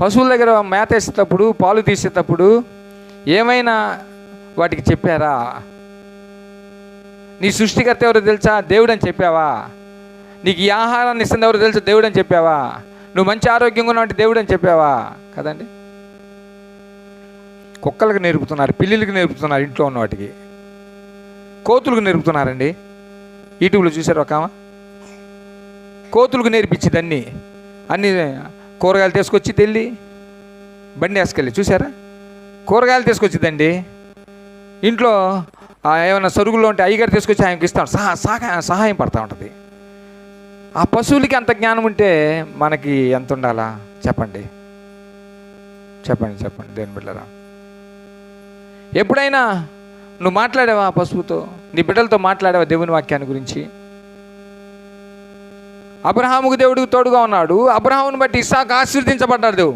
పశువుల దగ్గర మేత వేసేటప్పుడు, పాలు తీసేటప్పుడు ఏమైనా వాటికి చెప్పారా? నీ సృష్టికర్త ఎవరో తెలుసా? దేవుడు అని చెప్పావా? నీకు ఈ ఆహారాన్ని ఇస్తుంది ఎవరో తెలుసా? దేవుడు అని చెప్పావా? నువ్వు మంచి ఆరోగ్యంగా ఉన్నావు అంటే దేవుడు అని చెప్పావా? కదండి. కుక్కలకు నేర్పుతున్నారు, పిల్లులకు నేర్పుతున్నారు, ఇంట్లో ఉన్న వాటికి, కోతులకు నేర్పుతున్నారండి. యూట్యూబ్లో చూసారు ఒక ఆమె, కోతులకు నేర్పించింది అన్నీ కూరగాయలు తీసుకొచ్చి తెల్లి బండి వేసుకెళ్ళి, చూసారా? కూరగాయలు తీసుకొచ్చిద్దండి. ఇంట్లో ఏమైనా సరుకుల్లో ఉంటే అయ్యగారు తీసుకొచ్చి ఆయనకి ఇస్తాం, సహాయం పడతా ఉంటుంది. ఆ పశువులకి అంత జ్ఞానం ఉంటే మనకి ఎంత ఉండాలా? చెప్పండి చెప్పండి చెప్పండి దేవుని బిడ్డలారా. ఎప్పుడైనా నువ్వు మాట్లాడావా పశువుతో? నీ బిడ్డలతో మాట్లాడావా దేవుని వాక్యాన్ని గురించి? అబ్రహాముకు దేవుడికి తోడుగా ఉన్నాడు. అబ్రహాముని బట్టి ఇస్సాకు ఆశీర్వదించబడ్డాడు.